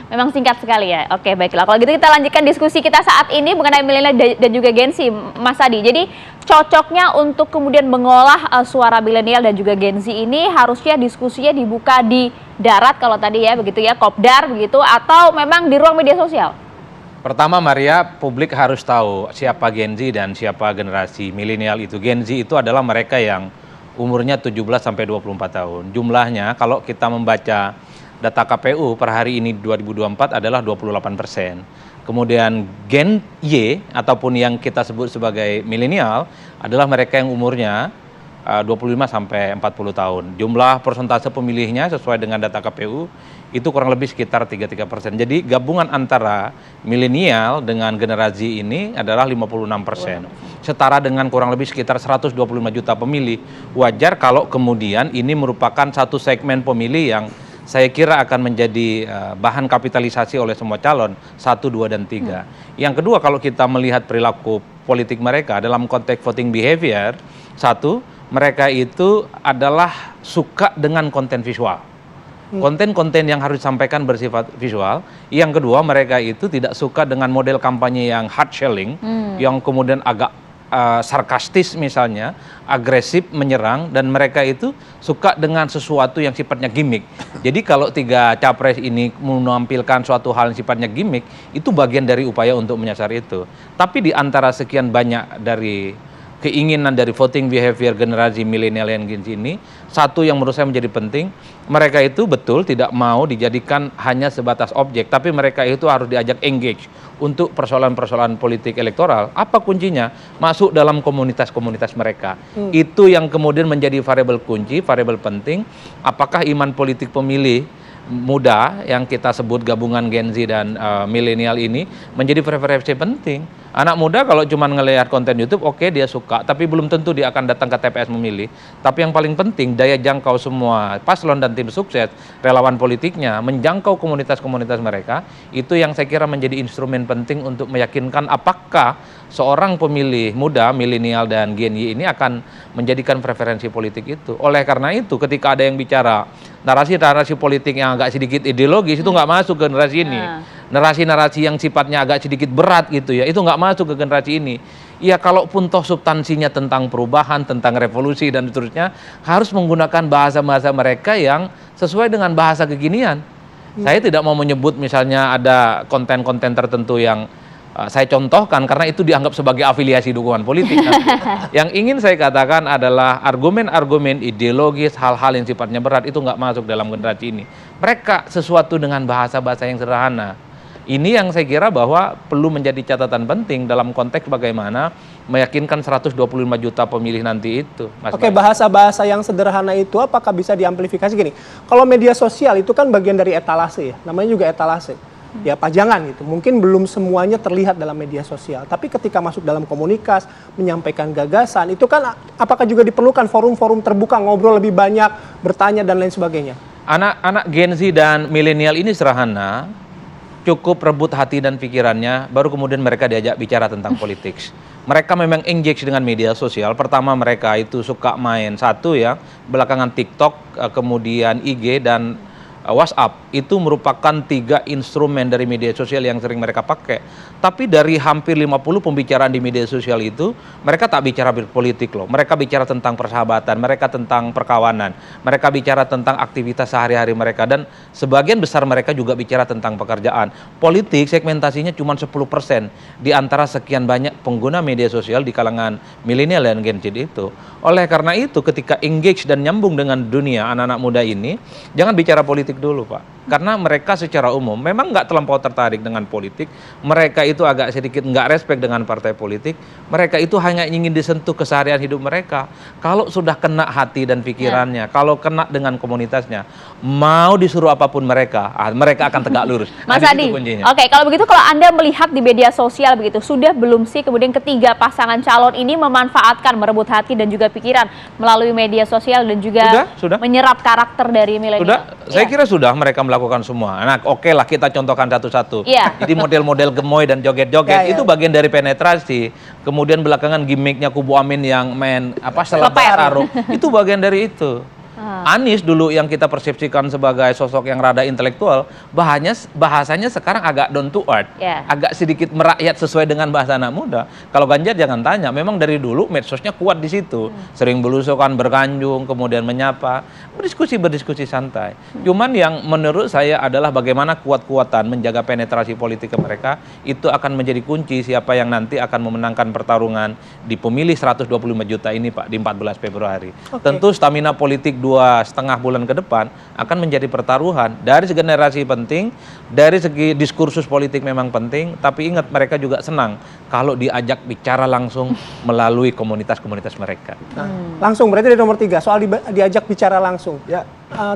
Memang singkat sekali ya. Oke, baiklah. Kalau gitu kita lanjutkan diskusi kita saat ini mengenai milenial dan juga Gen Z, Mas Adi. Jadi cocoknya untuk kemudian mengolah suara milenial dan juga Gen Z ini harusnya diskusinya dibuka di darat kalau tadi ya, begitu ya, kopdar begitu, atau memang di ruang media sosial? Pertama Maria, publik harus tahu siapa Gen Z dan siapa generasi milenial itu. Gen Z itu adalah mereka yang umurnya 17 sampai 24 tahun. Jumlahnya kalau kita membaca data KPU per hari ini 2024 adalah 28%. Kemudian Gen Y ataupun yang kita sebut sebagai milenial adalah mereka yang umurnya 25 sampai 40 tahun. Jumlah persentase pemilihnya sesuai dengan data KPU itu kurang lebih sekitar 33%. Jadi gabungan antara milenial dengan generasi ini adalah 56%. Setara dengan kurang lebih sekitar 125 juta pemilih. Wajar kalau kemudian ini merupakan satu segmen pemilih yang saya kira akan menjadi bahan kapitalisasi oleh semua calon 1, 2, dan 3. Yang kedua, kalau kita melihat perilaku politik mereka dalam konteks voting behavior, satu, mereka itu adalah suka dengan konten visual. Konten-konten yang harus disampaikan bersifat visual. Yang kedua, mereka itu tidak suka dengan model kampanye yang hard selling, yang kemudian agak sarkastis misalnya, agresif menyerang, dan mereka itu suka dengan sesuatu yang sifatnya gimmick. Jadi kalau tiga capres ini menampilkan suatu hal yang sifatnya gimmick, itu bagian dari upaya untuk menyasar itu. Tapi di antara sekian banyak dari keinginan dari voting behavior generasi milenial yang Gen Z ini, satu yang menurut saya menjadi penting, mereka itu betul tidak mau dijadikan hanya sebatas objek, tapi mereka itu harus diajak engage untuk persoalan-persoalan politik elektoral. Apa kuncinya? Masuk dalam komunitas-komunitas mereka. Itu yang kemudian menjadi variabel kunci, variabel penting. Apakah iman politik pemilih muda yang kita sebut gabungan Gen Z dan milenial ini menjadi preferensi penting. Anak muda kalau cuma ngelihat konten YouTube, oke, dia suka, tapi belum tentu dia akan datang ke TPS memilih. Tapi yang paling penting, daya jangkau semua paslon dan tim sukses, relawan politiknya, menjangkau komunitas-komunitas mereka, itu yang saya kira menjadi instrumen penting untuk meyakinkan apakah seorang pemilih muda, milenial dan Gen Y ini akan menjadikan preferensi politik itu. Oleh karena itu, ketika ada yang bicara narasi-narasi politik yang agak sedikit ideologis, itu nggak masuk ke generasi ini. Narasi-narasi yang sifatnya agak sedikit berat gitu ya, itu nggak masuk ke generasi ini. Ya kalaupun toh substansinya tentang perubahan, tentang revolusi dan seterusnya, harus menggunakan bahasa-bahasa mereka yang sesuai dengan bahasa kekinian. Saya tidak mau menyebut misalnya ada konten-konten tertentu yang saya contohkan karena itu dianggap sebagai afiliasi dukungan politik. Yang ingin saya katakan adalah argumen-argumen ideologis, hal-hal yang sifatnya berat itu nggak masuk dalam generasi ini. Mereka sesuatu dengan bahasa-bahasa yang sederhana. Ini yang saya kira bahwa perlu menjadi catatan penting dalam konteks bagaimana meyakinkan 125 juta pemilih nanti itu. Oke, bahasa-bahasa yang sederhana itu apakah bisa diamplifikasi gini? Kalau media sosial itu kan bagian dari etalase ya, namanya juga etalase. Ya pajangan gitu, mungkin belum semuanya terlihat dalam media sosial. Tapi ketika masuk dalam komunitas, menyampaikan gagasan, itu kan apakah juga diperlukan forum-forum terbuka, ngobrol lebih banyak, bertanya dan lain sebagainya? Anak-anak Gen Z dan milenial ini sederhana, cukup rebut hati dan pikirannya, baru kemudian mereka diajak bicara tentang politik. Mereka memang engage dengan media sosial. Pertama mereka itu suka main satu ya, belakangan TikTok, kemudian IG dan WhatsApp. Itu merupakan 3 instrumen dari media sosial yang sering mereka pakai. Tapi dari hampir 50 pembicaraan di media sosial itu, mereka tak bicara politik loh. Mereka bicara tentang persahabatan, mereka tentang perkawanan, mereka bicara tentang aktivitas sehari-hari mereka, dan sebagian besar mereka juga bicara tentang pekerjaan. Politik segmentasinya cuma 10% di antara sekian banyak pengguna media sosial di kalangan milenial dan Gen Z itu. Oleh karena itu, ketika engage dan nyambung dengan dunia anak-anak muda ini, jangan bicara politik dulu Pak, karena mereka secara umum memang nggak terlampau tertarik dengan politik, mereka itu agak sedikit nggak respect dengan partai politik, mereka itu hanya ingin disentuh keseharian hidup mereka. Kalau sudah kena hati dan pikirannya, kalau kena dengan komunitasnya, mau disuruh apapun mereka akan tegak lurus. Mas Adi, oke, kalau begitu kalau Anda melihat di media sosial begitu, sudah belum sih kemudian ketiga pasangan calon ini memanfaatkan, merebut hati dan juga pikiran melalui media sosial dan juga sudah. menyerap karakter dari milenial? Saya kira sudah mereka melakukan semua. Nah, oke lah kita contohkan satu-satu. Jadi model-model gemoy dan joget-joget itu bagian dari penetrasi. Kemudian belakangan gimmicknya Kubu Amin yang main selebar taruh, itu bagian dari itu. Anies dulu yang kita persepsikan sebagai sosok yang rada intelektual, bahasanya sekarang agak down to earth, agak sedikit merakyat sesuai dengan bahasa anak muda. Kalau Ganjar jangan tanya, memang dari dulu medsosnya kuat di situ, sering belusukan, berkanjung, kemudian menyapa, berdiskusi santai. Cuman yang menurut saya adalah bagaimana kuat-kuatan menjaga penetrasi politik ke mereka, itu akan menjadi kunci siapa yang nanti akan memenangkan pertarungan di pemilih 125 juta ini Pak, di 14 Februari. Tentu stamina politik 2,5 bulan ke depan akan menjadi pertaruhan. Dari segi generasi penting, dari segi diskursus politik memang penting, tapi ingat mereka juga senang kalau diajak bicara langsung melalui komunitas-komunitas mereka. Langsung, berarti dari nomor 3, soal diajak bicara langsung. Ya,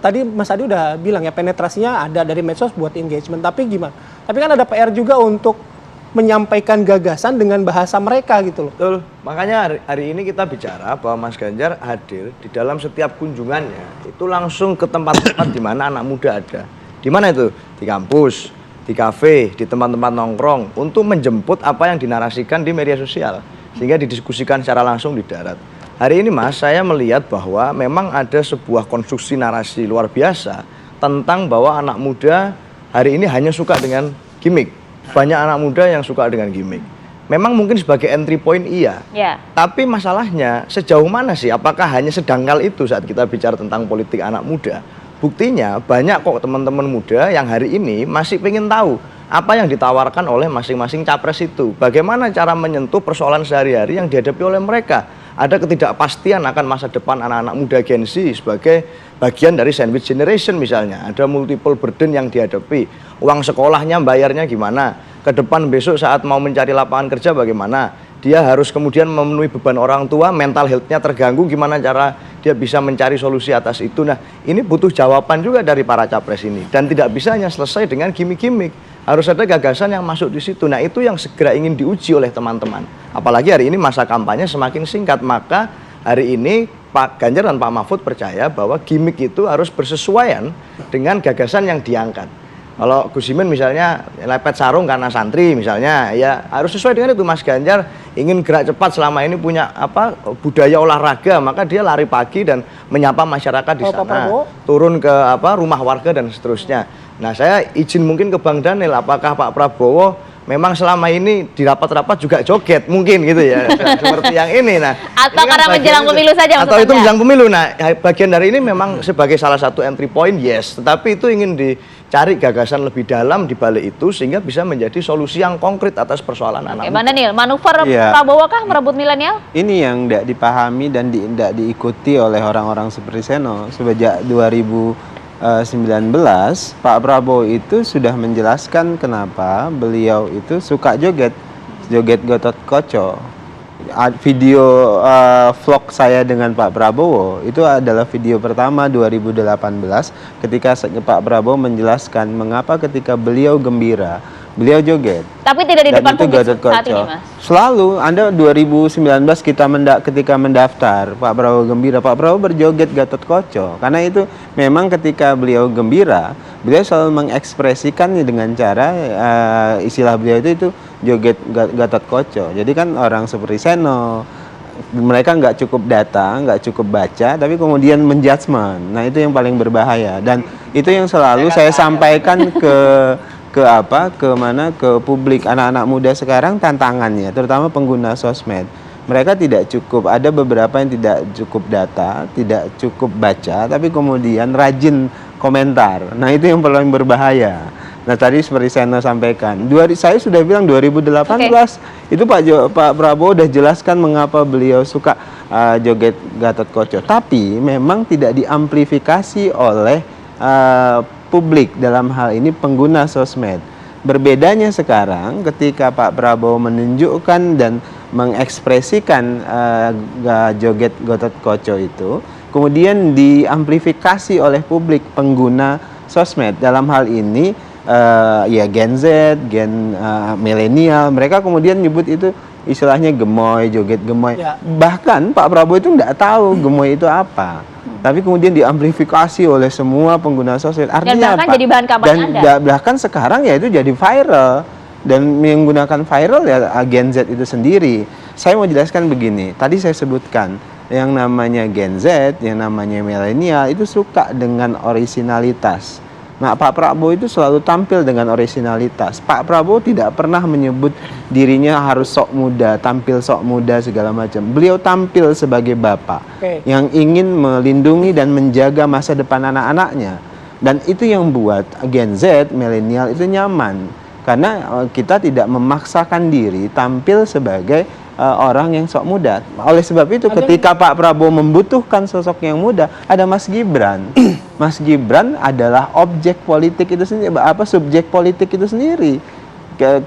tadi Mas Adi udah bilang ya, penetrasinya ada dari medsos buat engagement, tapi gimana? Tapi kan ada PR juga untuk menyampaikan gagasan dengan bahasa mereka gitu loh. Betul. Makanya hari ini kita bicara bahwa Mas Ganjar hadir di dalam setiap kunjungannya itu langsung ke tempat-tempat di mana anak muda ada. Di mana itu? Di kampus, di kafe, di tempat-tempat nongkrong untuk menjemput apa yang dinarasikan di media sosial sehingga didiskusikan secara langsung di darat. Hari ini Mas, saya melihat bahwa memang ada sebuah konstruksi narasi luar biasa tentang bahwa anak muda hari ini hanya suka dengan gimmick. Banyak anak muda yang suka dengan gimmick. Memang mungkin sebagai entry point iya. Tapi masalahnya sejauh mana sih? Apakah hanya sedangkal itu saat kita bicara tentang politik anak muda? Buktinya banyak kok teman-teman muda yang hari ini masih pengen tahu apa yang ditawarkan oleh masing-masing capres itu. Bagaimana cara menyentuh persoalan sehari-hari yang dihadapi oleh mereka. Ada ketidakpastian akan masa depan anak-anak muda Gen Z sebagai bagian dari sandwich generation misalnya. Ada multiple burden yang dihadapi. Uang sekolahnya bayarnya gimana? Ke depan besok saat mau mencari lapangan kerja bagaimana? Dia harus kemudian memenuhi beban orang tua, mental health-nya terganggu, gimana cara dia bisa mencari solusi atas itu. Nah, ini butuh jawaban juga dari para capres ini. Dan tidak bisa hanya selesai dengan gimmick-gimmick. Harus ada gagasan yang masuk di situ. Nah, itu yang segera ingin diuji oleh teman-teman. Apalagi hari ini masa kampanye semakin singkat. Maka hari ini Pak Ganjar dan Pak Mahfud percaya bahwa gimmick itu harus bersesuaian dengan gagasan yang diangkat. Kalau Gus Imin misalnya lepet sarung karena santri misalnya, ya harus sesuai dengan itu. Mas Ganjar ingin gerak cepat, selama ini punya budaya olahraga, maka dia lari pagi dan menyapa masyarakat di sana, turun ke rumah warga dan seterusnya. Nah, saya izin mungkin ke Bang Daniel, apakah Pak Prabowo memang selama ini di rapat-rapat juga joget mungkin gitu ya, seperti yang ini. Nah, atau ini karena menjelang pemilu saja atau itu menjelang pemilu. Nah, bagian dari ini memang sebagai salah satu entry point, yes, tetapi itu ingin dicari gagasan lebih dalam di balik itu sehingga bisa menjadi solusi yang konkret atas persoalan anak muda. Bang Daniel, manuver Prabowo kah merebut milenial? Ini yang tidak dipahami dan tidak diikuti oleh orang-orang seperti Seno. Sejak 2019 Pak Prabowo itu sudah menjelaskan kenapa beliau itu suka joget Gatot Koco. Video vlog saya dengan Pak Prabowo itu adalah video pertama 2018 ketika Pak Prabowo menjelaskan mengapa ketika beliau gembira beliau joget. Tapi tidak di depan publik saat ini, Mas. Selalu, Anda 2019 ketika mendaftar Pak Prabowo gembira, Pak Prabowo berjoget Gatot Koco. Karena itu memang ketika beliau gembira, beliau selalu mengekspresikannya dengan cara istilah beliau itu joget Gatot Koco. Jadi kan orang seperti Seno, mereka nggak cukup datang, nggak cukup baca, tapi kemudian menjudgment. Nah, itu yang paling berbahaya. Dan itu yang selalu saya sampaikan ke publik. Anak-anak muda sekarang tantangannya, terutama pengguna sosmed, mereka tidak cukup, ada beberapa yang tidak cukup data, tidak cukup baca, tapi kemudian rajin komentar. Nah, itu yang paling berbahaya. Nah, tadi seperti saya sampaikan, saya sudah bilang 2018 itu Pak Prabowo udah jelaskan mengapa beliau suka joget Gatot Koco, tapi memang tidak diamplifikasi oleh publik, dalam hal ini pengguna sosmed. Berbedanya sekarang ketika Pak Prabowo menunjukkan dan mengekspresikan joget Gatot Koco itu, kemudian diamplifikasi oleh publik pengguna sosmed. Dalam hal ini ya Gen Z, milenial, mereka kemudian nyebut itu istilahnya gemoy, joget gemoy. Bahkan Pak Prabowo itu nggak tahu gemoy itu apa. Tapi kemudian diamplifikasi oleh semua pengguna sosial. Artinya bahkan apa? Jadi bahan kampanye Anda. Bahkan sekarang ya itu jadi viral. Dan menggunakan viral ya Gen Z itu sendiri. Saya mau jelaskan begini. Tadi saya sebutkan yang namanya Gen Z, yang namanya milenial itu suka dengan orisinalitas. Nah, Pak Prabowo itu selalu tampil dengan orisinalitas. Pak Prabowo tidak pernah menyebut dirinya harus sok muda, tampil sok muda segala macam. Beliau tampil sebagai bapak yang ingin melindungi dan menjaga masa depan anak-anaknya. Dan itu yang buat Gen Z, milenial itu nyaman. Karena kita tidak memaksakan diri tampil sebagai orang yang sok muda. Oleh sebab itu ketika Pak Prabowo membutuhkan sosok yang muda, ada Mas Gibran. Mas Gibran adalah objek politik itu sendiri, subjek politik itu sendiri.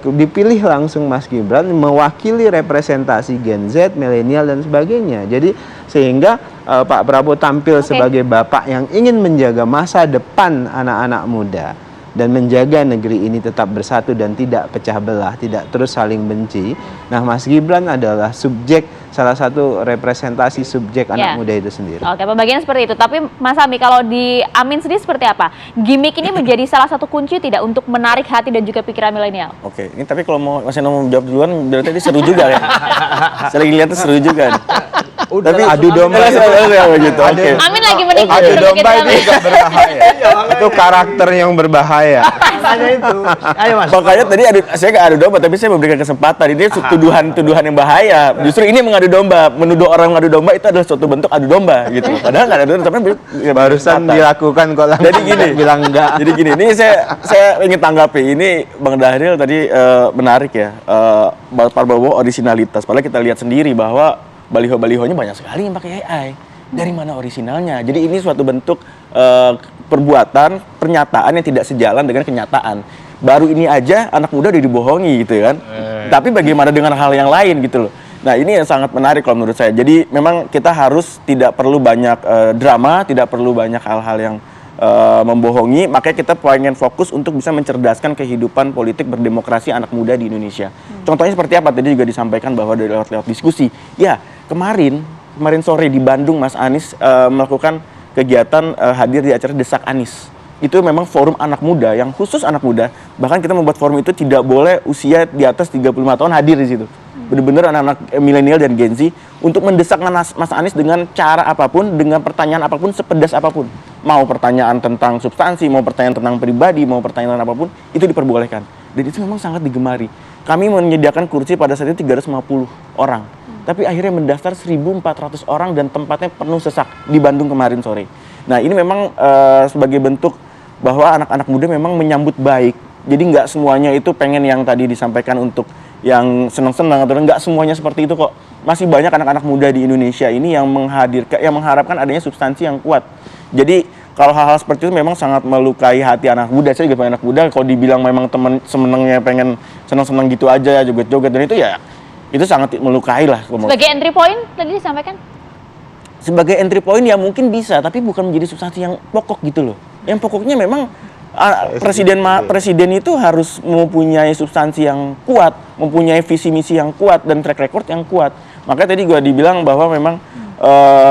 Dipilih langsung Mas Gibran mewakili representasi Gen Z, milenial dan sebagainya. Jadi sehingga Pak Prabowo tampil sebagai bapak yang ingin menjaga masa depan anak-anak muda dan menjaga negeri ini tetap bersatu dan tidak pecah belah, tidak terus saling benci. Nah, Mas Gibran adalah salah satu representasi subjek anak muda itu sendiri. Oke, pembagian seperti itu. Tapi Mas Ami, kalau di Amin sendiri seperti apa? Gimik ini menjadi salah satu kunci tidak untuk menarik hati dan juga pikiran milenial? Oke, ini tapi kalau Mas Eno mau jawab duluan, berarti ini seru juga ya. Saya lagi lihat seru juga nih. Tapi adu domba gitu. Oke. Amin lagi menikmati. Adu domba itu juga berbahaya. Itu karakter yang berbahaya. Hanya itu. Ayo Mas. Makanya tadi saya nggak adu domba, tapi saya memberikan kesempatan. Ini tuduhan yang bahaya. Justru ini mengadu domba, menuduh orang mengadu domba itu adalah suatu bentuk adu domba gitu. Padahal nggak ada domba, tapi barusan dilakukan kok langsung. Jadi gini, bilang enggak. Jadi gini, ini saya ingin tanggapi. Ini Bang Dahril tadi menarik ya. Pak Prabowo orisinalitas. Padahal kita lihat sendiri bahwa baliho-balihonya banyak sekali yang pakai AI. Dari mana orisinalnya? Jadi ini suatu bentuk perbuatan, pernyataan yang tidak sejalan dengan kenyataan. Baru ini aja anak muda udah dibohongi gitu kan. Tapi bagaimana dengan hal yang lain gitu loh. Nah, ini yang sangat menarik kalau menurut saya. Jadi memang kita harus tidak perlu banyak drama, tidak perlu banyak hal-hal yang membohongi, makanya kita pengen fokus untuk bisa mencerdaskan kehidupan politik berdemokrasi anak muda di Indonesia. Contohnya seperti apa? Tadi juga disampaikan bahwa dari lewat diskusi. Ya, kemarin sore di Bandung Mas Anies melakukan kegiatan hadir di acara Desak Anies. Itu memang forum anak muda yang khusus anak muda. Bahkan kita membuat forum itu tidak boleh usia di atas 35 tahun hadir di situ. Benar-benar anak-anak milenial dan Gen Z untuk mendesak Mas Anies dengan cara apapun, dengan pertanyaan apapun, sepedas apapun. Mau pertanyaan tentang substansi, mau pertanyaan tentang pribadi, mau pertanyaan apapun, itu diperbolehkan. Dan itu memang sangat digemari. Kami menyediakan kursi pada saat itu 350 orang. Tapi akhirnya mendaftar 1.400 orang dan tempatnya penuh sesak di Bandung kemarin sore. Nah, ini memang sebagai bentuk bahwa anak-anak muda memang menyambut baik. Jadi nggak semuanya itu pengen yang tadi disampaikan untuk yang senang-senang atau nggak semuanya seperti itu kok. Masih banyak anak-anak muda di Indonesia ini yang mengharapkan adanya substansi yang kuat. Jadi kalau hal-hal seperti itu memang sangat melukai hati anak muda. Saya juga pengen anak muda, kalau dibilang memang teman semenengnya pengen senang-senang gitu aja, joget-joget, dan itu ya itu sangat melukai lah. Sebagai entry point tadi disampaikan? Sebagai entry point ya mungkin bisa, tapi bukan menjadi substansi yang pokok gitu loh. Yang pokoknya memang presiden itu harus mempunyai substansi yang kuat, mempunyai visi misi yang kuat dan track record yang kuat. Makanya tadi gue dibilang bahwa memang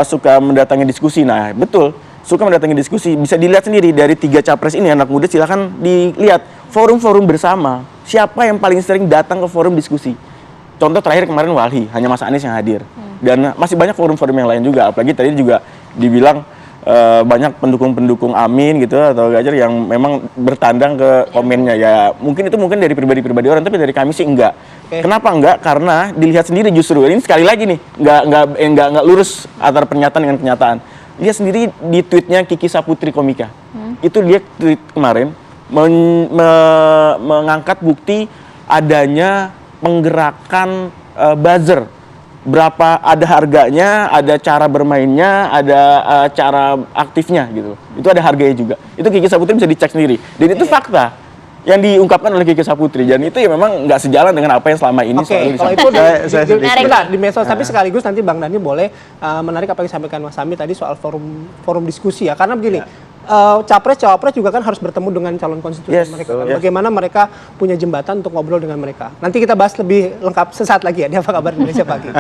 suka mendatangi diskusi. Nah, betul, suka mendatangi diskusi. Bisa dilihat sendiri dari 3 capres ini, anak muda silahkan dilihat forum-forum bersama. Siapa yang paling sering datang ke forum diskusi? Contoh terakhir kemarin Walhi, hanya Mas Anies yang hadir. Dan masih banyak forum-forum yang lain juga. Apalagi tadi juga dibilang banyak pendukung-pendukung Amin gitu atau Ganjar yang memang bertandang ke komennya. Ya mungkin itu dari pribadi-pribadi orang, tapi dari kami sih enggak. Kenapa enggak? Karena dilihat sendiri justru ini sekali lagi nih enggak lurus antara pernyataan dengan kenyataan. Lihat sendiri di tweetnya Kiki Saputri Komika. Itu dia tweet kemarin mengangkat bukti adanya penggerakan buzzer. Berapa ada harganya, ada cara bermainnya, ada cara aktifnya gitu. Itu ada harganya juga. Itu Kiki Saputri bisa dicek sendiri. Dan itu fakta yang diungkapkan oleh Kiki Saputri. Dan itu ya memang nggak sejalan dengan apa yang selama ini selalu kalau disampaikan. itu di medsos, tapi sekaligus nanti Bang Dhani boleh menarik apa yang disampaikan Mas Ami tadi soal forum diskusi ya. Karena begini, capres-cawapres juga kan harus bertemu dengan calon konstituen mereka. Kan? Bagaimana mereka punya jembatan untuk ngobrol dengan mereka. Nanti kita bahas lebih lengkap sesaat lagi ya di Apa Kabar Indonesia Pagi.